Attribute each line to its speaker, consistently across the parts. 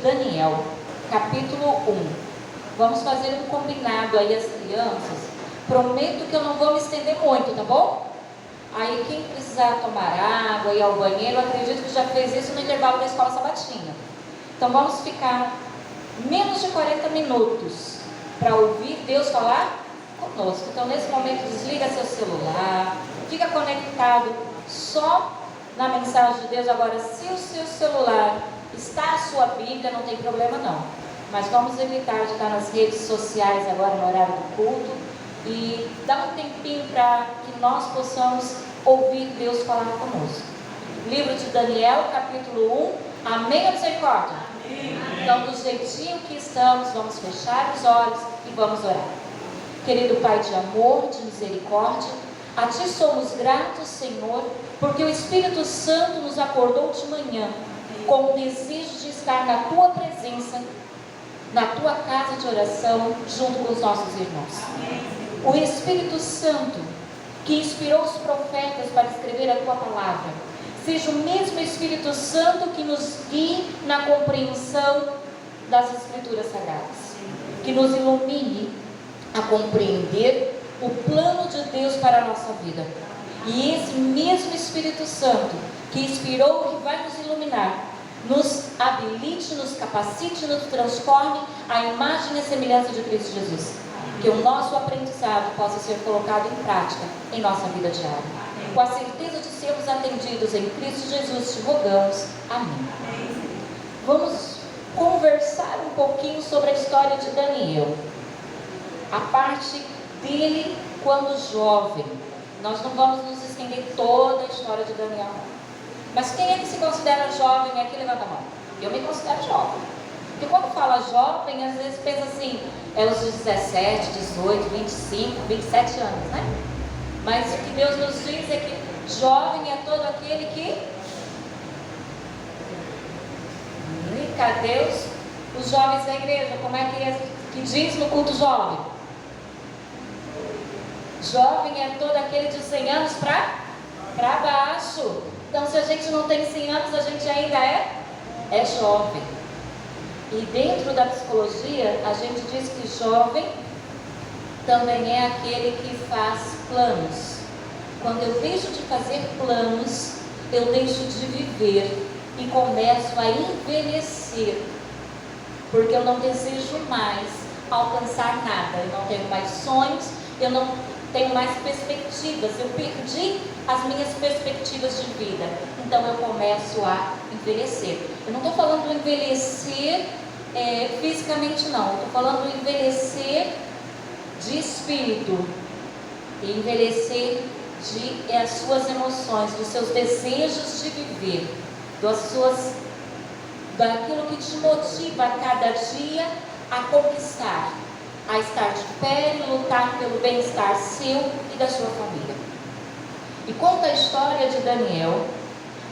Speaker 1: Daniel, capítulo 1. Vamos fazer um combinado aí, as crianças. Prometo que eu não vou me estender muito, tá bom? Aí quem precisar tomar água, ir ao banheiro, acredito que já fez isso no intervalo da escola sabatina. Então vamos ficar menos de 40 minutos para ouvir Deus falar conosco. Então nesse momento desliga seu celular, fica conectado só na mensagem de Deus. Agora, se o seu celular está a sua Bíblia, não tem problema não. Mas vamos evitar de estar nas redes sociais agora no horário do culto e dar um tempinho para que nós possamos ouvir Deus falar conosco. Livro de Daniel, capítulo 1. Amém ou misericórdia? Amém. Então, do jeitinho que estamos, vamos fechar os olhos e vamos orar. Querido Pai de amor, de misericórdia, a Ti somos gratos, Senhor, porque o Espírito Santo nos acordou de manhã com o desejo de estar na Tua presença, na Tua casa de oração, junto com os nossos irmãos. O Espírito Santo, que inspirou os profetas para escrever a Tua palavra, seja o mesmo Espírito Santo que nos guie na compreensão das Escrituras Sagradas, que nos ilumine a compreender o plano de Deus para a nossa vida. E esse mesmo Espírito Santo que inspirou e vai nos iluminar, nos habilite, nos capacite, nos transforme à imagem e semelhança de Cristo Jesus. Que o nosso aprendizado possa ser colocado em prática em nossa vida diária. Com a certeza de sermos atendidos em Cristo Jesus, te rogamos. Amém. Vamos conversar um pouquinho sobre a história de Daniel. A parte dele quando jovem. Nós não vamos nos estender toda a história de Daniel. Mas quem é que se considera jovem aqui? Levanta a mão. Eu me considero jovem. Porque quando fala jovem, às vezes pensa assim, é os 17, 18, 25, 27 anos, né? Mas o que Deus nos diz é que jovem é todo aquele que... Cadê os jovens da igreja? Como é que diz no culto jovem? Jovem é todo aquele de 100 anos para baixo. Então, se a gente não tem 100 anos, a gente ainda é jovem. E dentro da psicologia, a gente diz que jovem também é aquele que faz planos. Quando eu deixo de fazer planos, eu deixo de viver e começo a envelhecer, porque eu não desejo mais alcançar nada, eu não tenho mais sonhos, eu não tenho mais perspectivas, eu perdi as minhas perspectivas de vida, então eu começo a envelhecer. Eu não estou falando do envelhecer fisicamente não, eu estou falando do envelhecer de espírito, e envelhecer as suas emoções, dos seus desejos de viver, daquilo que te motiva a cada dia a conquistar, a estar de pé e lutar pelo bem-estar seu e da sua família. E conta a história de Daniel,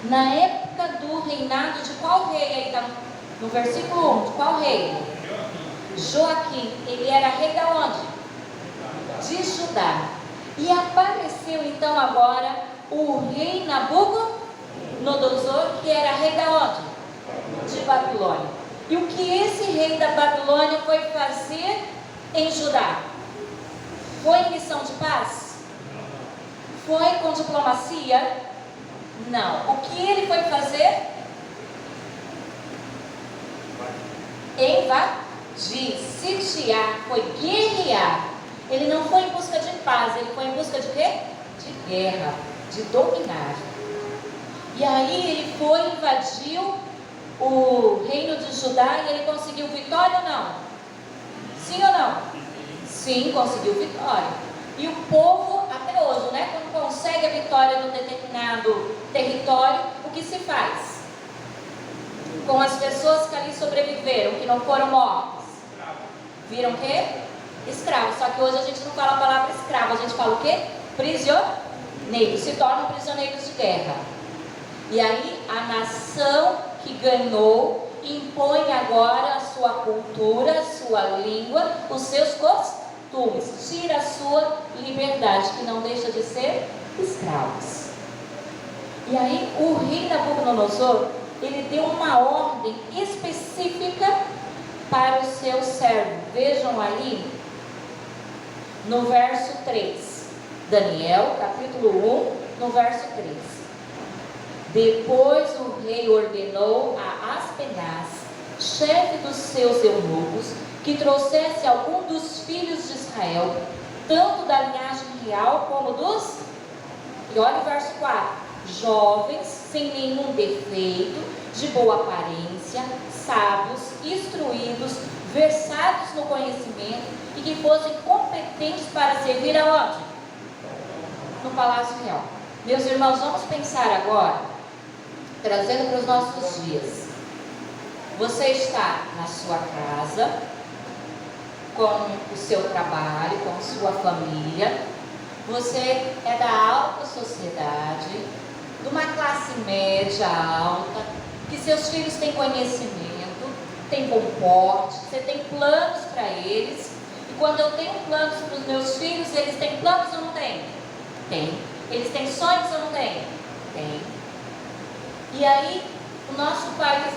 Speaker 1: na época do reinado de qual rei? Aí está no versículo 1, de qual rei? Joaquim. Ele era rei de onde? De Judá. E apareceu então agora o rei Nabucodonosor, que era rei de onde? De Babilônia. E o que esse rei da Babilônia foi fazer em Judá? Foi em missão de paz? Foi com diplomacia? Não. O que ele foi fazer? Invadir, sitiar, foi guerrear. Ele não foi em busca de paz, ele foi em busca de quê? De guerra, de dominar. E aí ele foi, invadiu o reino de Judá e ele conseguiu vitória ou não? Sim ou não? Sim, conseguiu vitória. E o povo, até hoje, né, quando consegue a vitória num determinado território, o que se faz? Com as pessoas que ali sobreviveram, que não foram mortas, viram o quê? Escravos. Só que hoje a gente não fala a palavra escravo, a gente fala o quê? Prisioneiros. Se tornam prisioneiros de guerra. E aí a nação que ganhou impõe agora a sua cultura, a sua língua, os seus costumes, tira a sua liberdade, que não deixa de ser escravos. E aí o rei Nabucodonosor, ele deu uma ordem específica para o seu servo. Vejam ali no verso 3. Daniel, capítulo 1, no verso 3. Depois o rei ordenou a Aspenaz, chefe dos seus eunucos, que trouxesse algum dos filhos de Israel, tanto da linhagem real como dos... E olha o verso 4. Jovens, sem nenhum defeito, de boa aparência, sábios, instruídos, versados no conhecimento e que fossem competentes para servir aonde? No Palácio Real. Meus irmãos, vamos pensar agora, trazendo para os nossos dias. Você está na sua casa, com o seu trabalho, com a sua família. Você é da alta sociedade, de uma classe média alta, que seus filhos têm conhecimento, têm bom porte, você tem planos para eles. E quando eu tenho planos para os meus filhos, eles têm planos ou não têm? Tem. Eles têm sonhos ou não têm? Tem. E aí, o nosso país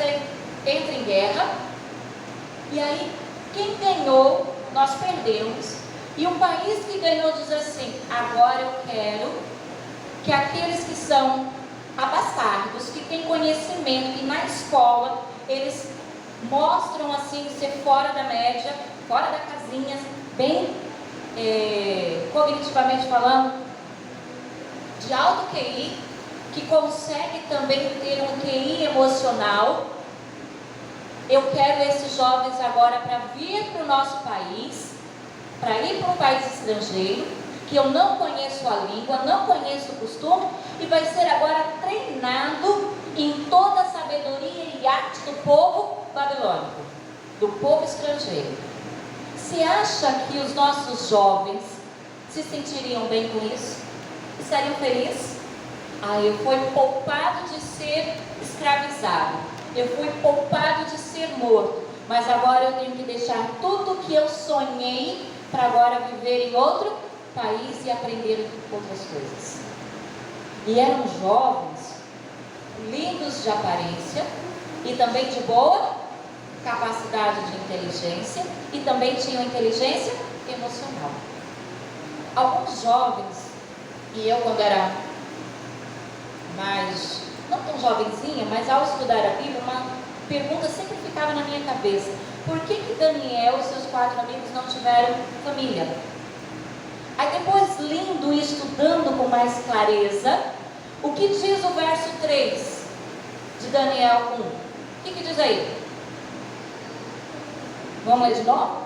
Speaker 1: entra em guerra, e aí, quem ganhou, nós perdemos. E um país que ganhou diz assim: agora eu quero que aqueles que são abastados, que têm conhecimento, que na escola eles mostram assim ser fora da média, fora da casinha, bem cognitivamente falando, de alto QI, que consegue também ter um QI emocional. Eu quero esses jovens agora para vir para o nosso país, para ir para um país estrangeiro, que eu não conheço a língua, não conheço o costume, e vai ser agora treinado em toda a sabedoria e arte do povo babilônico, do povo estrangeiro. Você acha que os nossos jovens se sentiriam bem com isso? Estariam felizes? Eu fui poupado de ser escravizado, eu fui poupado de ser morto, mas agora eu tenho que deixar tudo o que eu sonhei para agora viver em outro país e aprender outras coisas. E eram jovens, lindos de aparência e também de boa capacidade de inteligência, e também tinham inteligência emocional. Alguns jovens, e eu quando era mais, não tão jovenzinha, mas ao estudar a Bíblia, uma pergunta sempre ficava na minha cabeça: por que Daniel e seus 4 amigos não tiveram família? Aí depois, lendo e estudando com mais clareza, o que diz o verso 3 de Daniel 1? O que diz aí? Vamos ler de novo?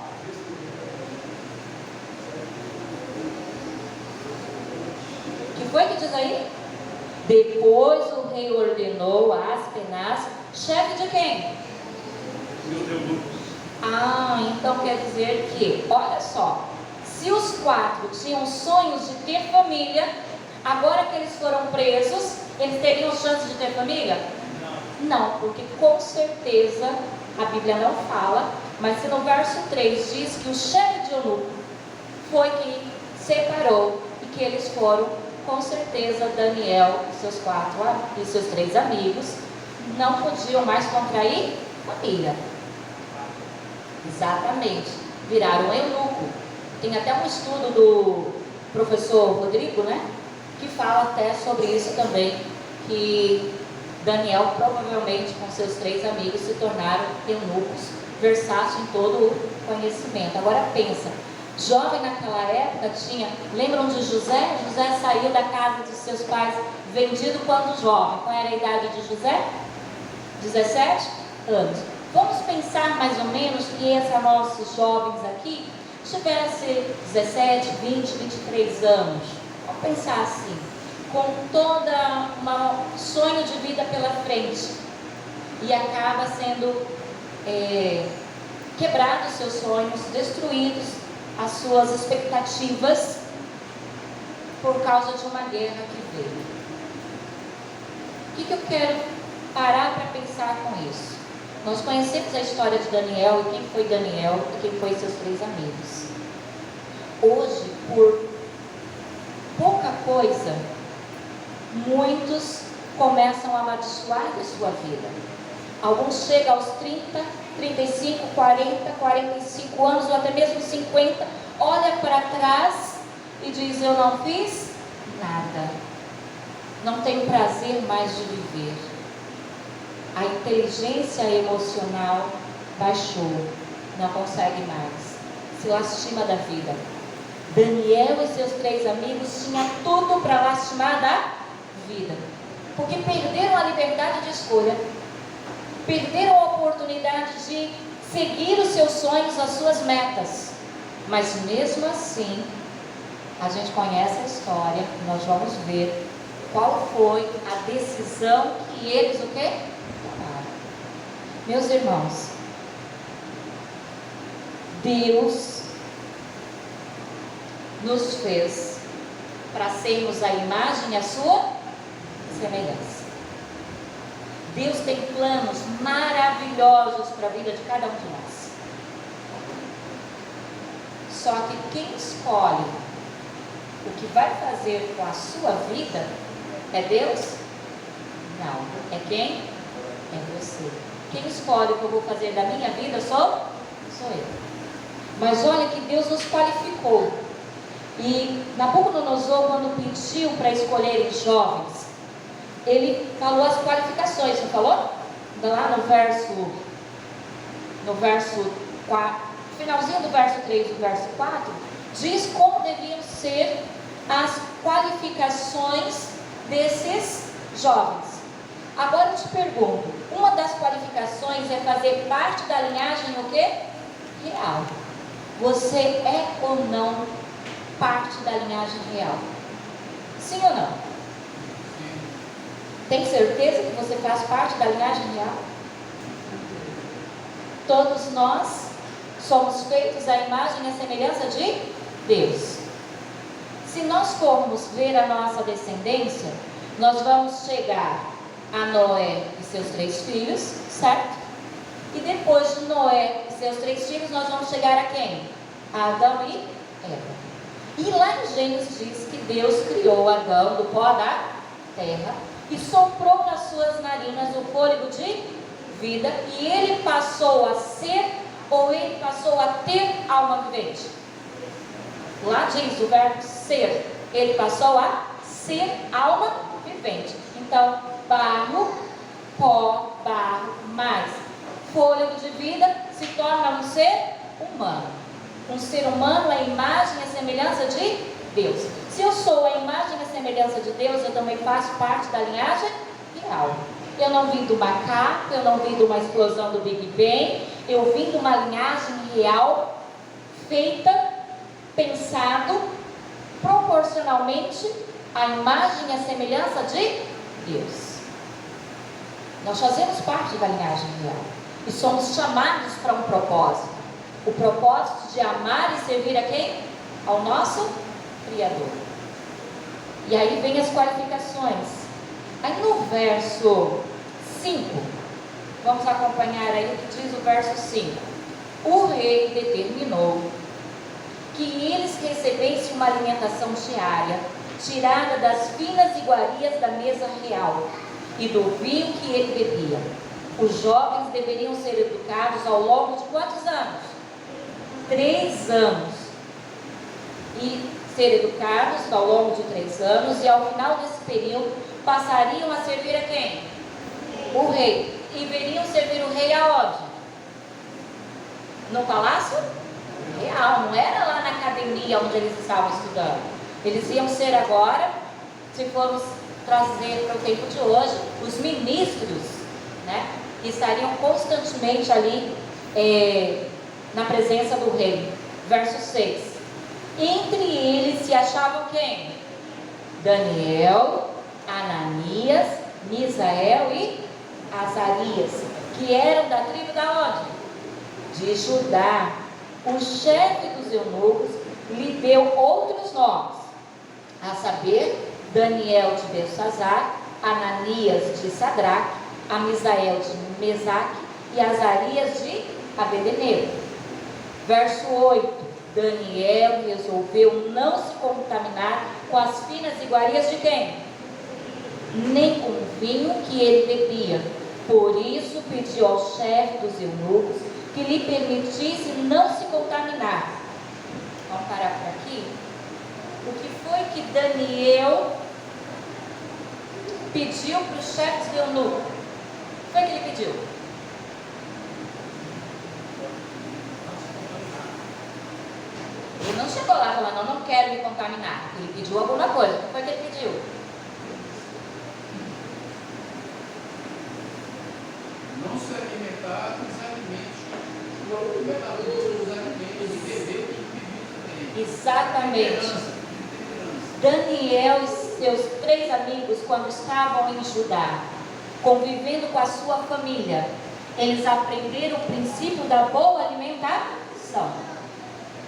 Speaker 1: O que foi que diz aí? Depois o rei ordenou a Aspenaz, chefe de quem? Então quer dizer que, olha só, se os 4 tinham sonhos de ter família, agora que eles foram presos, eles teriam chance de ter família? Não, porque com certeza, a Bíblia não fala, mas se no verso 3 diz que o chefe de eunuco foi que separou e que eles foram, com certeza Daniel e seus 4 e seus 3 amigos não podiam mais contrair família. Exatamente, viraram eunuco. Tem até um estudo do professor Rodrigo, né, que fala até sobre isso também, que Daniel provavelmente com seus 3 amigos se tornaram eunucos, versados em todo o conhecimento. Agora pensa, jovem naquela época tinha, lembram de José? José saiu da casa de seus pais vendido quando jovem. Qual era a idade de José? 17 anos. Vamos pensar mais ou menos que esses nossos jovens aqui tivessem 17, 20, 23 anos. Vamos pensar assim, com toda um sonho de vida pela frente, e acaba sendo quebrados seus sonhos, destruídos as suas expectativas por causa de uma guerra que veio. O que eu quero parar para pensar com isso? Nós conhecemos a história de Daniel e quem foi Daniel e quem foi seus 3 amigos. Hoje, por pouca coisa, muitos começam a amaldiçoar da sua vida. Alguns chegam aos 30, 35, 40, 45 anos, ou até mesmo 50, olha para trás e diz: eu não fiz nada, não tenho prazer mais de viver. A inteligência emocional baixou, não consegue mais, se lastima da vida. Daniel e seus 3 amigos tinham tudo para lastimar da vida, porque perderam a liberdade de escolha, perderam a oportunidade de seguir os seus sonhos, as suas metas. Mas mesmo assim, a gente conhece a história, nós vamos ver qual foi a decisão que eles o quê? Tomaram. Meus irmãos, Deus nos fez para sermos a imagem e a sua semelhança. Deus tem planos maravilhosos para a vida de cada um de nós. Só que quem escolhe o que vai fazer com a sua vida é Deus? Não. É quem? É você. Quem escolhe o que eu vou fazer da minha vida sou eu. Mas olha que Deus nos qualificou. E Nabucodonosor, quando pediu para escolherem jovens, ele falou as qualificações, não falou? Lá no verso 4, finalzinho do verso 3 do verso 4, diz como deviam ser as qualificações desses jovens. Agora eu te pergunto, uma das qualificações é fazer parte da linhagem o quê? Real. Você é ou não parte da linhagem real? Sim ou não? Tem certeza que você faz parte da linhagem real? Todos nós somos feitos à imagem e à semelhança de Deus. Se nós formos ver a nossa descendência, nós vamos chegar a Noé e seus 3 filhos, certo? E depois de Noé e seus 3 filhos, nós vamos chegar a quem? A Adão e Eva. E lá em Gênesis diz que Deus criou Adão do pó da terra e soprou nas suas narinas o fôlego de vida, e ele passou a ser, ou ele passou a ter alma vivente. Lá diz o verbo ser, ele passou a ser alma vivente. Então, barro, pó, barro, mais fôlego de vida se torna um ser humano. Um ser humano é a imagem e a semelhança de Deus. Se eu sou a imagem e a semelhança de Deus, eu também faço parte da linhagem real. Eu não vim do macaco, eu não vim de uma explosão do Big Bang, eu vim de uma linhagem real, feita, pensado, proporcionalmente à imagem e à semelhança de Deus. Nós fazemos parte da linhagem real e somos chamados para um propósito. O propósito de amar e servir a quem? Ao nosso Criador. E aí vem as qualificações. Aí no verso 5, vamos acompanhar aí o que diz o verso 5. O rei determinou que eles recebessem uma alimentação diária, tirada das finas iguarias da mesa real e do vinho que ele bebia. Os jovens deveriam ser educados ao longo de quantos anos? 3 anos. E ser educados ao longo de 3 anos, e ao final desse período passariam a servir a quem? O rei. E veriam servir o rei aonde? No palácio real, não era lá na academia onde eles estavam estudando. Eles iam ser agora, se formos trazer para o tempo de hoje, os ministros, né? Que estariam constantemente ali na presença do rei. Verso 6. Entre eles se achavam quem? Daniel, Ananias, Misael e Azarias, que eram da tribo da onde? De Judá. O chefe dos eunucos lhe deu outros nomes, a saber, Daniel de Beltesazar, Ananias de Sadraque, Misael de Mesaque e Azarias de Abednego. Verso 8. Daniel resolveu não se contaminar com as finas iguarias de quem? Nem com o vinho que ele bebia, Por isso pediu ao chefe dos eunucos que lhe permitisse não se contaminar. Vamos parar por aqui? O que foi que Daniel pediu para o chefe dos eunucos? O que foi que ele pediu? Ele não chegou lá falando, não quero me contaminar. Ele pediu alguma coisa. O que foi que ele pediu?
Speaker 2: Não se alimentar dos alimentos, não alimentar dos alimentos e beber o que bebido também.
Speaker 1: Exatamente. Daniel e seus 3 amigos, quando estavam em Judá, convivendo com a sua família, eles aprenderam o princípio da boa alimentação.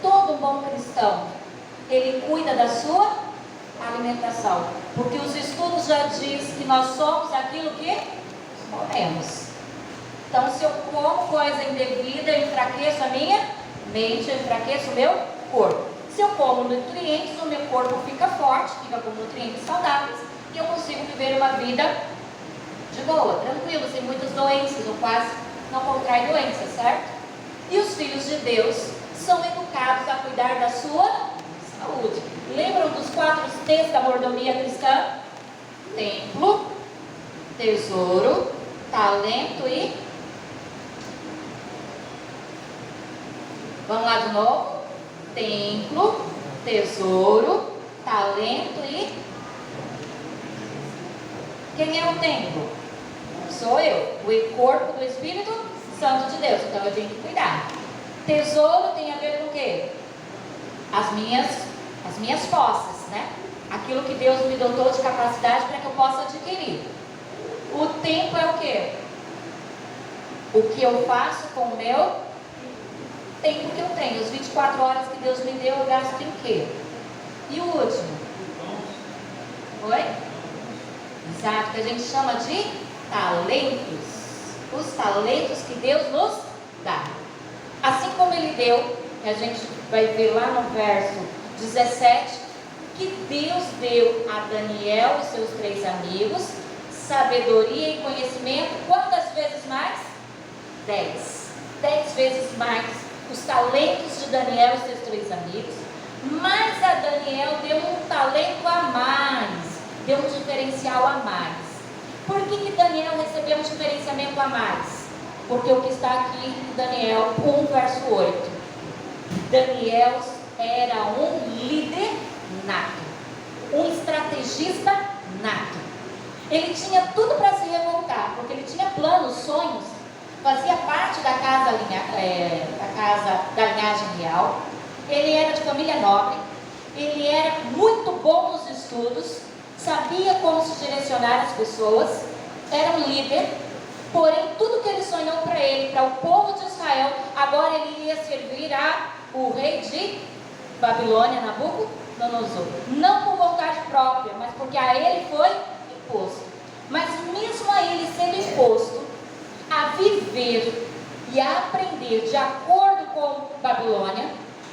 Speaker 1: Todo bom cristão, ele cuida da sua alimentação, porque os estudos já dizem que nós somos aquilo que comemos. Então, se eu como coisa indevida, eu enfraqueço a minha mente, eu enfraqueço o meu corpo. Se eu como nutrientes, o meu corpo fica forte, fica com nutrientes saudáveis, e eu consigo viver uma vida de boa, tranquilo, sem muitas doenças, ou quase não contrai doenças, certo? E os filhos de Deus são educados a cuidar da sua saúde. Lembram dos 4 T's da mordomia cristã? Templo, tesouro, talento e... Vamos lá de novo? Templo, tesouro, talento e... Quem é o templo? Sou eu, o corpo do Espírito Santo de Deus, então eu tenho que cuidar. Tesouro tem a ver com o quê? As minhas posses, né? Aquilo que Deus me dotou de capacidade para que eu possa adquirir. O tempo é o quê? O que eu faço com o meu tempo que eu tenho. As 24 horas que Deus me deu, eu gasto em quê? E o último? Oi? Exato, que a gente chama de talentos. Os talentos que Deus nos dá. Assim como Ele deu, que a gente vai ver lá no verso 17, que Deus deu a Daniel e seus 3 amigos sabedoria e conhecimento. Quantas vezes mais? 10. 10 vezes mais os talentos de Daniel e seus 3 amigos. Mas a Daniel deu um talento a mais, deu um diferencial a mais. Por que Daniel recebeu um diferenciamento a mais? Porque o que está aqui em Daniel 1, verso 8. Daniel era um líder nato, um estrategista nato. Ele tinha tudo para se revoltar, porque ele tinha planos, sonhos, fazia parte da casa da linhagem real. Ele era de família nobre, ele era muito bom nos estudos, sabia como se direcionar as pessoas, era um líder. Porém, tudo que ele sonhou para ele, para o povo de Israel, agora ele ia servir o rei de Babilônia, Nabucodonosor. Não por vontade própria, mas porque a ele foi imposto. Mas mesmo a ele sendo imposto a viver e a aprender de acordo com Babilônia,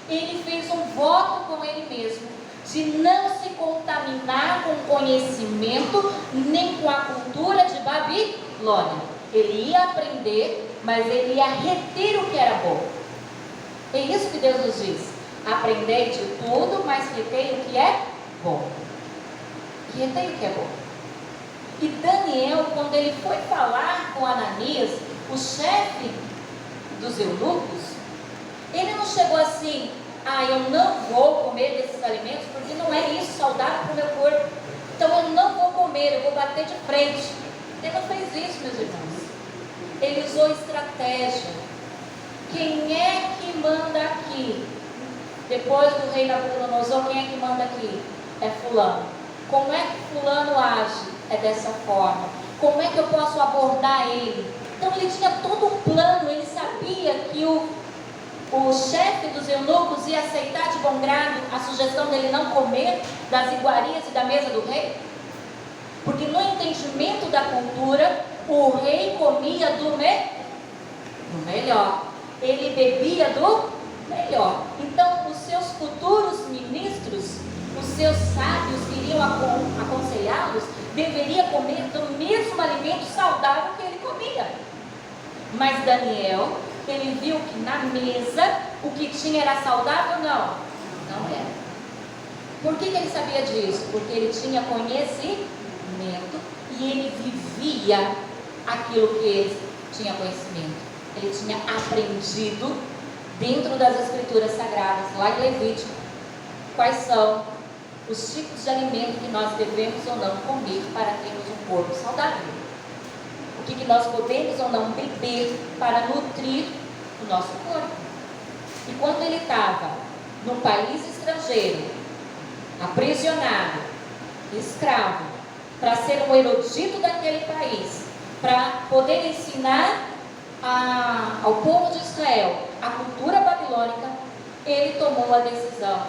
Speaker 1: ele fez um voto com ele mesmo de não se contaminar com o conhecimento nem com a cultura de Babilônia. Ele ia aprender, mas ele ia reter o que era bom. É isso que Deus nos diz. Aprendei de tudo, mas retei o que é bom. Retei o que é bom. E Daniel, quando ele foi falar com Ananias, o chefe dos eunucos, ele não chegou assim: eu não vou comer desses alimentos porque não é isso saudável para o meu corpo, então eu não vou comer, eu vou bater de frente. Ele não fez isso, meus irmãos. Ele usou estratégia. Quem é que manda aqui? Depois do rei Nabucodonosor, quem é que manda aqui? É fulano. Como é que fulano age? É dessa forma. Como é que eu posso abordar ele? Então ele tinha todo um plano. Ele sabia que o chefe dos eunucos ia aceitar de bom grado a sugestão dele não comer das iguarias e da mesa do rei. Porque no entendimento da cultura, o rei comia do melhor. Ele bebia do melhor. Então os seus futuros ministros, os seus sábios que iriam aconselhá-los, deveria comer do mesmo alimento saudável que ele comia. Mas Daniel, ele viu que na mesa o que tinha era saudável? Não era. Por que ele sabia disso? Porque ele tinha conhecimento e ele vivia aquilo que ele tinha conhecimento. Ele tinha aprendido dentro das escrituras sagradas, lá em Levítico, quais são os tipos de alimento que nós devemos ou não comer para termos um corpo saudável. O que nós podemos ou não beber para nutrir o nosso corpo. E quando ele estava num país estrangeiro, aprisionado, escravo, para ser um erudito daquele país, para poder ensinar ao povo de Israel a cultura babilônica, ele tomou a decisão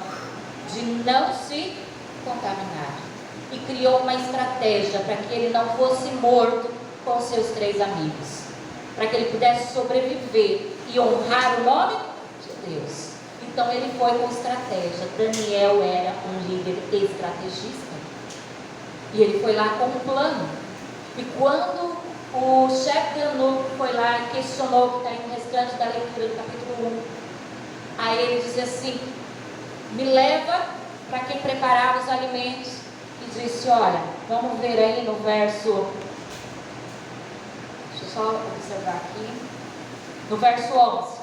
Speaker 1: de não se contaminar e criou uma estratégia para que ele não fosse morto com seus 3 amigos, para que ele pudesse sobreviver e honrar o nome de Deus. Então ele foi com estratégia. Daniel era um líder estrategista e ele foi lá com um plano. E quando o chefe do eunuco foi lá e questionou, que está aí no restante da leitura do capítulo 1, aí ele disse assim: me leva para quem preparava os alimentos, e disse: olha, vamos ver aí no verso, deixa eu só observar aqui, no verso 11.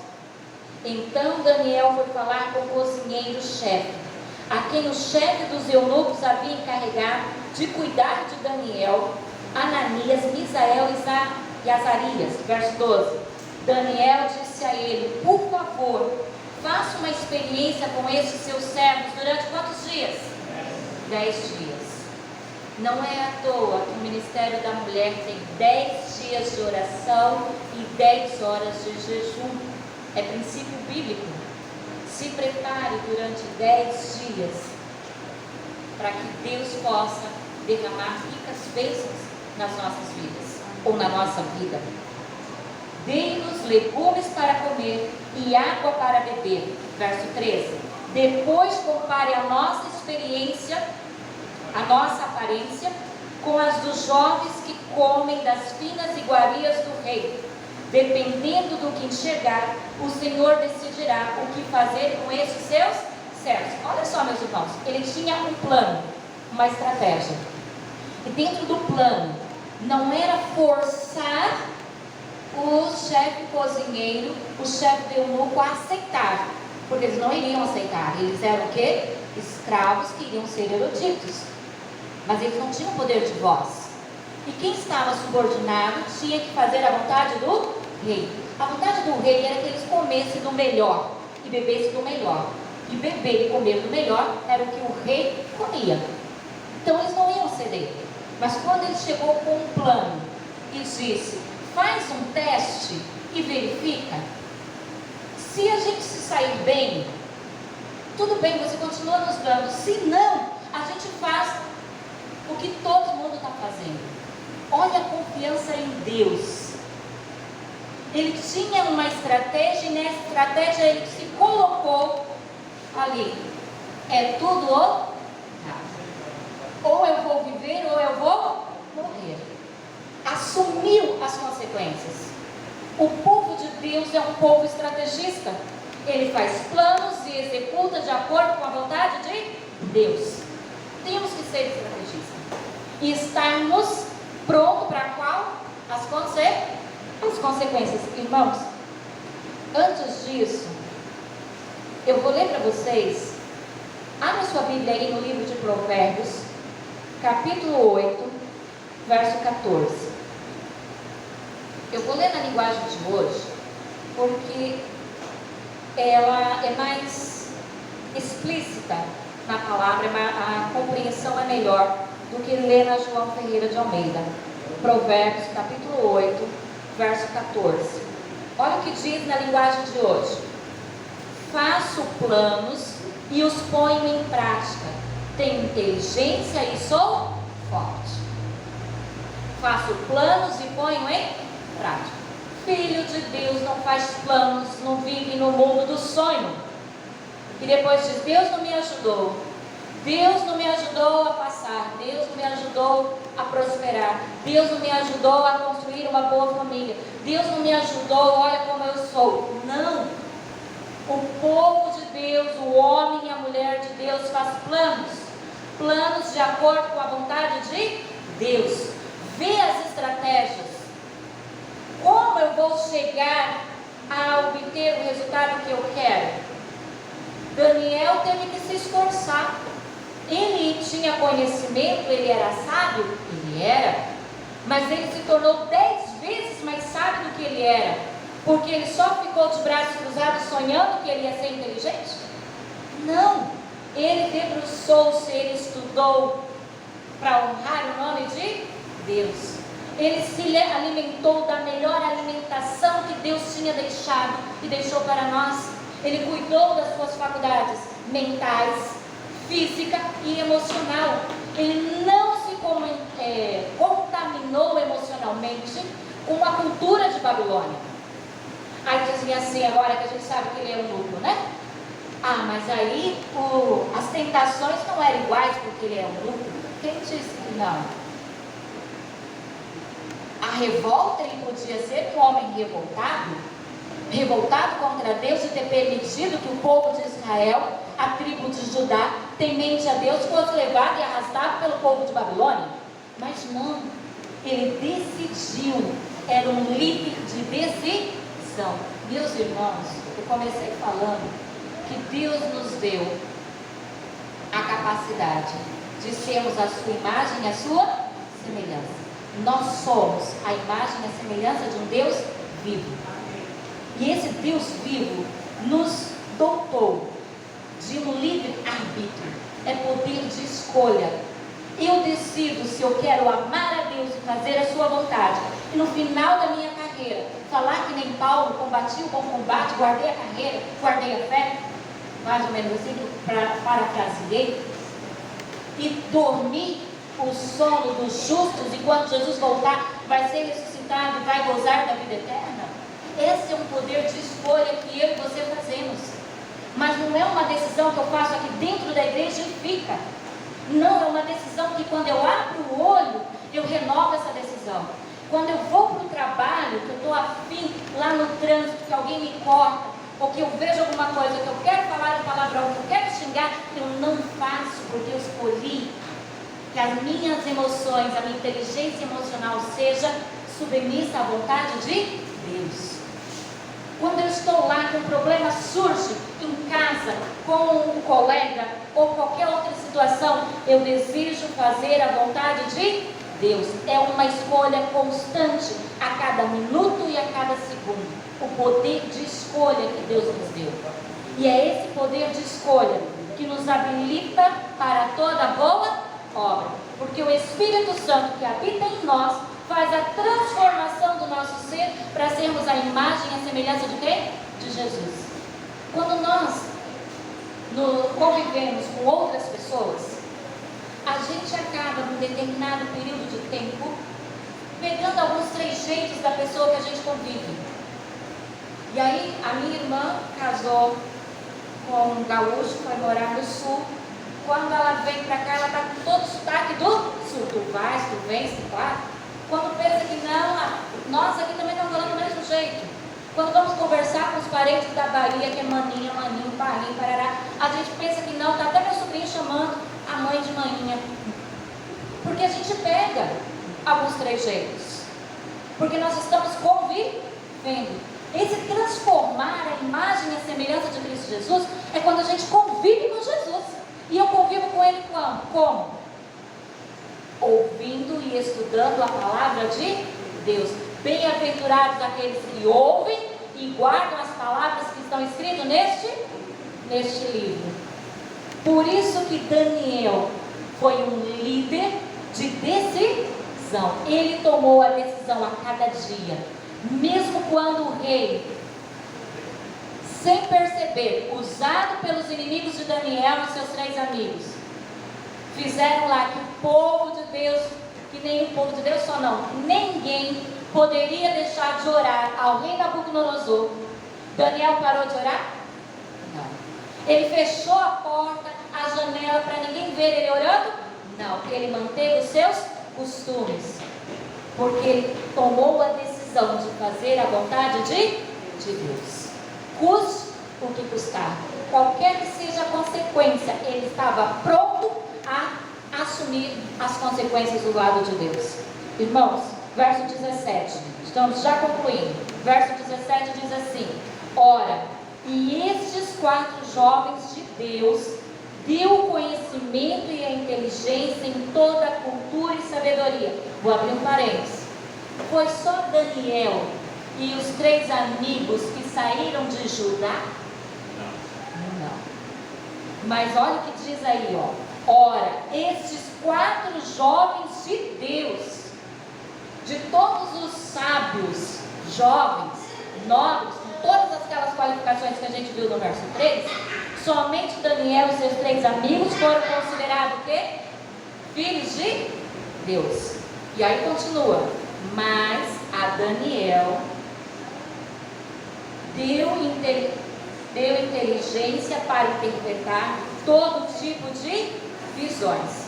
Speaker 1: Então Daniel foi falar com o cozinheiro-chefe, a quem o chefe dos eunucos havia encarregado de cuidar de Daniel, Ananias, Misael e Azarias. Verso 12. Daniel disse a ele: por favor, faça uma experiência com estes seus servos durante quantos dias? 10 dias. Não é à toa que o Ministério da Mulher tem 10 dias de oração e 10 horas de jejum. É princípio bíblico. Se prepare durante 10 dias para que Deus possa derramar ricas bênçãos nas nossas vidas, ou na nossa vida. Dê-nos legumes para comer e água para beber. Verso 13. Depois compare a nossa experiência, a nossa aparência, com as dos jovens que comem das finas iguarias do rei. Dependendo do que enxergar, o Senhor decidirá o que fazer com esses seus servos. Olha só, meus irmãos, ele tinha um plano, uma estratégia. E dentro do plano, não era forçar o chefe cozinheiro, o chefe do eunuco a aceitar, porque eles não iriam aceitar. Eles eram o quê? Escravos que iriam ser eruditos, mas eles não tinham poder de voz. E quem estava subordinado tinha que fazer a vontade do rei. A vontade do rei era que eles comessem do melhor e bebessem do melhor. E beber e comer do melhor era o que o rei comia. Então eles não iam ceder. Mas quando ele chegou com um plano e disse: faz um teste e verifica. Se a gente se sair bem, tudo bem, você continua nos dando. Se não, a gente faz o que todo mundo está fazendo. Olha a confiança em Deus. Ele tinha uma estratégia e nessa estratégia ele se colocou ali. É tudo ou nada. Ou eu vou viver ou eu vou morrer. Assumiu as consequências. O povo de Deus é um povo estrategista. Ele faz planos e executa de acordo com a vontade de Deus. Temos que ser estrategistas e estarmos prontos para qual? As consequências. Irmãos, antes disso, eu vou ler para vocês. Abra sua Bíblia aí no livro de Provérbios, capítulo 8, verso 14. Eu vou ler na linguagem de hoje, porque ela é mais explícita na palavra, a compreensão é melhor do que ler na João Ferreira de Almeida. Provérbios, capítulo 8, verso 14. Olha o que diz na linguagem de hoje: faço planos e os ponho em prática, tenho inteligência e sou forte. Faço planos e ponho em prática. Filho de Deus não faz planos, não vive no mundo do sonho e depois diz: Deus não me ajudou, Deus não me ajudou a passar, Deus não me ajudou a prosperar, Deus não me ajudou a construir uma boa família, Deus não me ajudou, olha como eu sou. Não. O povo de Deus, o homem e a mulher de Deus faz planos de acordo com a vontade de Deus. Vê as estratégias. Como eu vou chegar a obter o resultado que eu quero? Daniel teve que se esforçar. Ele tinha conhecimento, ele era sábio, ele era, mas ele se tornou 10 vezes mais sábio do que ele era, porque ele só ficou de braços cruzados sonhando que ele ia ser inteligente? Não, ele debruçou-se, ele estudou para honrar o nome de Deus. Ele se alimentou da melhor alimentação que Deus tinha deixado e deixou para nós. Ele cuidou das suas faculdades mentais, física e emocional. Ele não se contaminou emocionalmente com a cultura de Babilônia. Aí dizem assim, agora que a gente sabe que ele é um núcleo, né? Ah, mas aí as tentações não eram iguais porque ele é um núcleo. Quem disse que não? A revolta, ele podia ser um homem revoltado contra Deus de ter permitido que o povo de Israel, a tribo de Judá, temente a Deus, fosse levado e arrastado pelo povo de Babilônia. Mas não, ele decidiu, era um líder de decisão. Meus irmãos, eu comecei falando que Deus nos deu a capacidade de sermos a sua imagem e a sua semelhança. Nós somos a imagem e a semelhança de um Deus vivo. E esse Deus vivo nos dotou de um livre-arbítrio, é poder de escolha. Eu decido se eu quero amar a Deus e fazer a sua vontade, e no final da minha carreira, falar que nem Paulo, combati o bom combate, guardei a carreira, guardei a fé, mais ou menos assim, parafraseei, e dormir o sono dos justos, e quando Jesus voltar, vai ser ressuscitado e vai gozar da vida eterna. Esse é um poder de escolha que eu e você fazemos. Mas não é uma decisão que eu faço aqui dentro da igreja e fica. Não, é uma decisão que quando eu abro o olho, eu renovo essa decisão. Quando eu vou para o trabalho, que eu estou afim lá no trânsito, que alguém me corta, ou que eu vejo alguma coisa, que eu quero falar um palavrão, que eu quero xingar, eu não faço, porque eu escolhi que as minhas emoções, a minha inteligência emocional seja submissa à vontade de Deus. Quando eu estou lá que um problema surge em casa, com um colega ou qualquer outra situação, eu desejo fazer a vontade de Deus. É uma escolha constante a cada minuto e a cada segundo. O poder de escolha que Deus nos deu. E é esse poder de escolha que nos habilita para toda boa obra. Porque o Espírito Santo que habita em nós faz a transformação do nosso ser para sermos a imagem e a semelhança de quem? De Jesus. Quando nós convivemos com outras pessoas, a gente acaba, num determinado período de tempo, pegando alguns trejeitos da pessoa que a gente convive. E aí, a minha irmã casou com um gaúcho, foi morar no sul. Quando ela vem para cá, ela está com todo o sotaque do sul. Tu vais, tu vens, tu vai. Quando pensa que não, nós aqui também estamos falando do mesmo jeito. Quando vamos conversar com os parentes da Bahia, que é maninha, maninho, parrinho, parará, a gente pensa que não, está até meu sobrinho chamando a mãe de maninha. Porque a gente pega alguns trejeitos. Porque nós estamos convivendo. Esse transformar a imagem e a semelhança de Cristo Jesus é quando a gente convive com Jesus. E eu convivo com Ele como? Ouvindo e estudando a palavra de Deus. Bem-aventurados aqueles que ouvem e guardam as palavras que estão escritas neste livro. Por isso que Daniel foi um líder de decisão. Ele tomou a decisão a cada dia. Mesmo quando o rei, sem perceber, usado pelos inimigos de Daniel e seus 3 amigos, fizeram lá que o povo de Deus, que nem o povo de Deus só não, ninguém poderia deixar de orar ao rei Nabucodonosor. Daniel parou de orar? Não. Ele fechou a porta, a janela para ninguém ver ele orando? Não, ele manteve os seus costumes, porque ele tomou a decisão de fazer a vontade de Deus, custe o que custar, qualquer que seja a consequência, ele estava pronto a assumir as consequências do lado de Deus. Irmãos, verso 17, estamos já concluindo. Verso 17 diz assim: ora, e estes 4 jovens de Deus deu o conhecimento e a inteligência em toda a cultura e sabedoria. Vou abrir um parênteses. Foi só Daniel e os 3 amigos que saíram de Judá? Não. Mas olha o que diz aí, ó. Ora, estes 4 jovens de Deus, de todos os sábios, jovens, nobres, com todas aquelas qualificações que a gente viu no verso 3, somente Daniel e seus 3 amigos foram considerados o quê? Filhos de Deus. E aí continua: mas a Daniel deu inteligência para interpretar todo tipo de visões.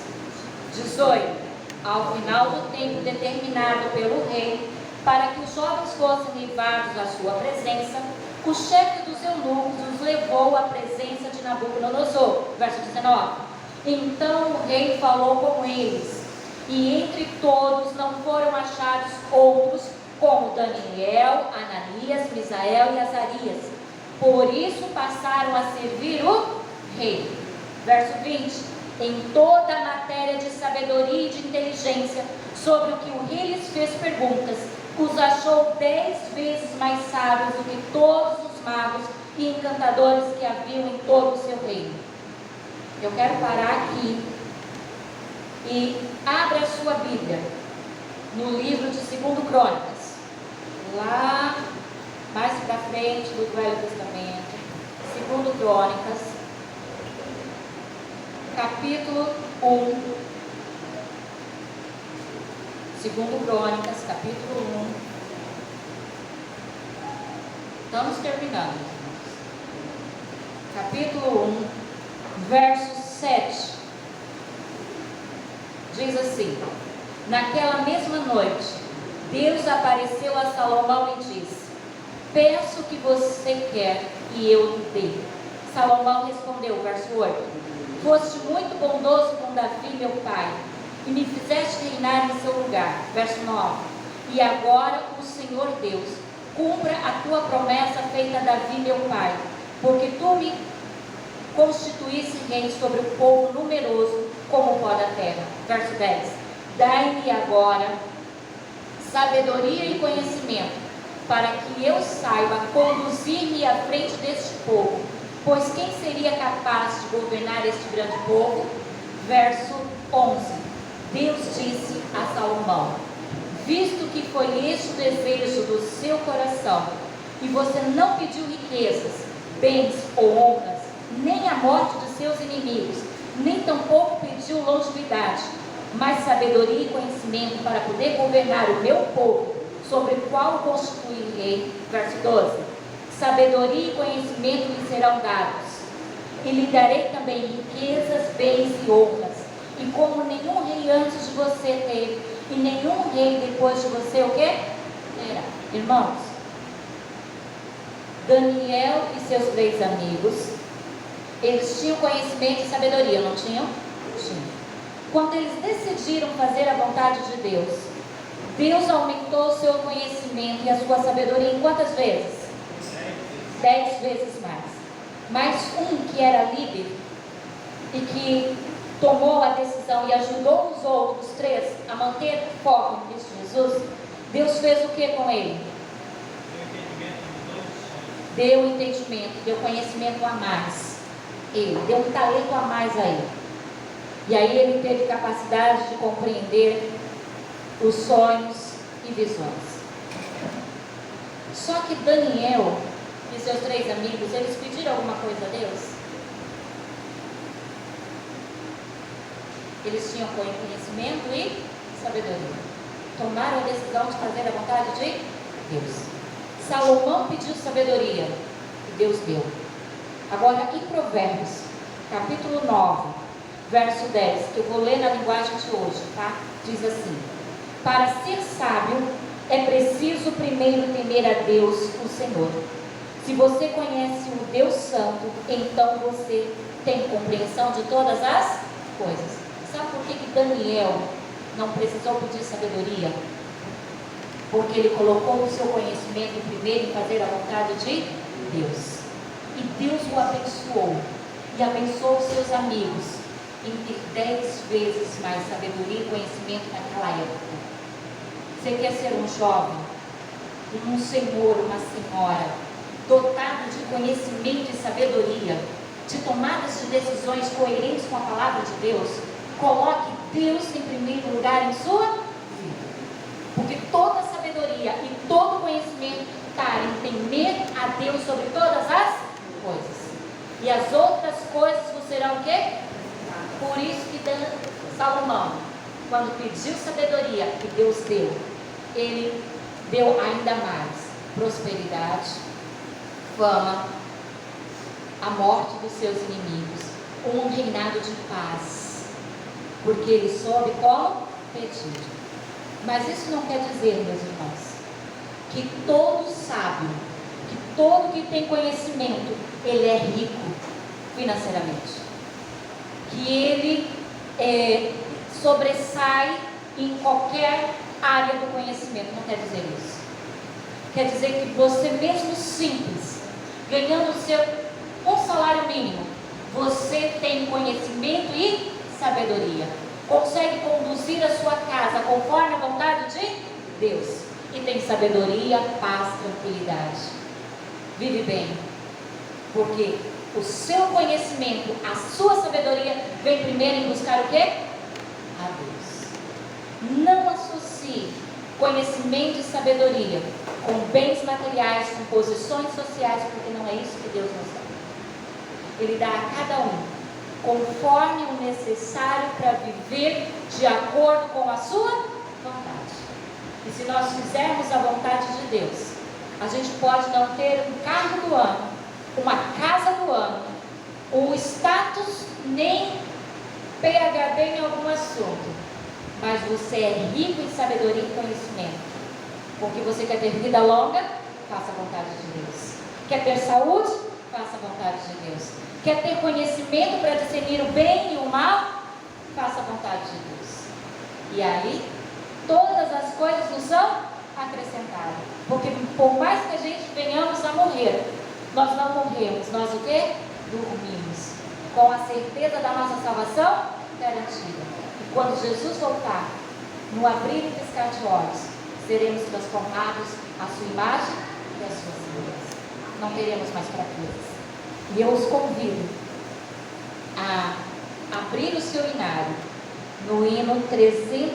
Speaker 1: 18. Ao final do tempo determinado pelo rei, para que os jovens fossem levados à sua presença, o chefe dos eunucos os levou à presença de Nabucodonosor. Verso 19. Então o rei falou com eles, e entre todos não foram achados outros como Daniel, Ananias, Misael e Azarias. Por isso passaram a servir o rei. Verso 20. Em toda a matéria de sabedoria e de inteligência, sobre o que o rei lhes fez perguntas, os achou 10 vezes mais sábios do que todos os magos e encantadores que haviam em todo o seu reino. Eu quero parar aqui e abra a sua Bíblia no livro de 2 Crônicas, lá mais para frente do Velho Testamento. 2 Crônicas, capítulo 1. 2 Crônicas, capítulo 1. Estamos terminando. Capítulo 1, verso 7. Diz assim: naquela mesma noite, Deus apareceu a Salomão e disse: peço o que você quer e eu lhe dei. Salomão respondeu, verso 8: foste muito bondoso com Davi, meu pai, e me fizeste reinar em seu lugar. Verso 9: e agora o Senhor Deus cumpra a tua promessa feita a Davi, meu pai, porque tu me constituísse rei sobre o povo numeroso como o pó da terra. Verso 10: dai-me agora sabedoria e conhecimento, para que eu saiba conduzir-me à frente deste povo, pois quem seria capaz de governar este grande povo? Verso 11: Deus disse a Salomão: visto que foi este o desejo do seu coração, e você não pediu riquezas, bens ou honras, nem a morte de seus inimigos, nem tampouco pediu longevidade, mas sabedoria e conhecimento para poder governar o meu povo, sobre o qual constituí rei. Verso 12: sabedoria e conhecimento lhe serão dados, e lhe darei também riquezas, bens e honras, e como nenhum rei antes de você teve, e nenhum rei depois de você, o quê? Terá. Irmãos, Daniel e seus 3 amigos, eles tinham conhecimento e sabedoria, não tinham? Tinham. Quando eles decidiram fazer a vontade de Deus, Deus aumentou o seu conhecimento e a sua sabedoria em quantas vezes? 10 vezes mais. Mas um que era líder e que tomou a decisão e ajudou os outros 3 a manter o foco em Cristo Jesus, Deus fez o que com ele? Deu entendimento, deu conhecimento a mais. Ele deu um talento a mais a ele. E aí ele teve capacidade de compreender os sonhos e visões. Só que Daniel e seus 3 amigos, eles pediram alguma coisa a Deus? Eles tinham conhecimento e sabedoria. Tomaram a decisão de fazer a vontade de Deus. Salomão pediu sabedoria e Deus deu. Agora, em Provérbios, capítulo 9, verso 10, que eu vou ler na linguagem de hoje, tá? Diz assim: para ser sábio, é preciso primeiro temer a Deus, o Senhor. Se você conhece o Deus Santo, então você tem compreensão de todas as coisas. Sabe por que Daniel não precisou pedir sabedoria? Porque ele colocou o seu conhecimento primeiro em fazer a vontade de Deus. E Deus o abençoou. E abençoou os seus amigos em ter 10 vezes mais sabedoria e conhecimento naquela época. Você quer ser um jovem, um senhor, uma senhora, dotado de conhecimento e sabedoria, de tomadas de decisões coerentes com a palavra de Deus? Coloque Deus em primeiro lugar em sua vida. Porque toda sabedoria e todo conhecimento está em temer a Deus sobre todas as coisas. E as outras coisas serão o quê? Por isso que Salomão, quando pediu sabedoria, que Deus deu, ele deu ainda mais prosperidade, fama, a morte dos seus inimigos, um reinado de paz, porque ele soube como pedir. Mas isso não quer dizer, meus irmãos, que todo sábio, que todo que tem conhecimento, ele é rico financeiramente, que ele sobressai em qualquer área do conhecimento. Não quer dizer isso. Quer dizer que você mesmo simples, ganhando um salário mínimo, você tem conhecimento e sabedoria, consegue conduzir a sua casa conforme a vontade de Deus, e tem sabedoria, paz, tranquilidade, vive bem, porque o seu conhecimento, a sua sabedoria vem primeiro em buscar o quê? A Deus. Não associe conhecimento e sabedoria com bens materiais, com posições sociais, porque não é isso que Deus nos dá. Ele dá a cada um conforme o necessário para viver de acordo com a sua vontade. E se nós fizermos a vontade de Deus, a gente pode não ter um carro do ano, uma casa do ano, um status, nem PhD em algum assunto, mas você é rico em sabedoria e conhecimento, porque você quer ter vida longa, faça a vontade de Deus. Quer ter saúde? Faça a vontade de Deus. Quer ter conhecimento para discernir o bem e o mal? Faça a vontade de Deus. E aí, todas as coisas nos são acrescentadas. Porque por mais que a gente venhamos a morrer, nós não morremos, nós o quê? Dormimos, com a certeza da nossa salvação garantida. E quando Jesus voltar, no abrir e piscar de olhos, seremos transformados à sua imagem e à sua semelhança. Não teremos mais fraquezas. E eu os convido a abrir o seu inário no hino 305,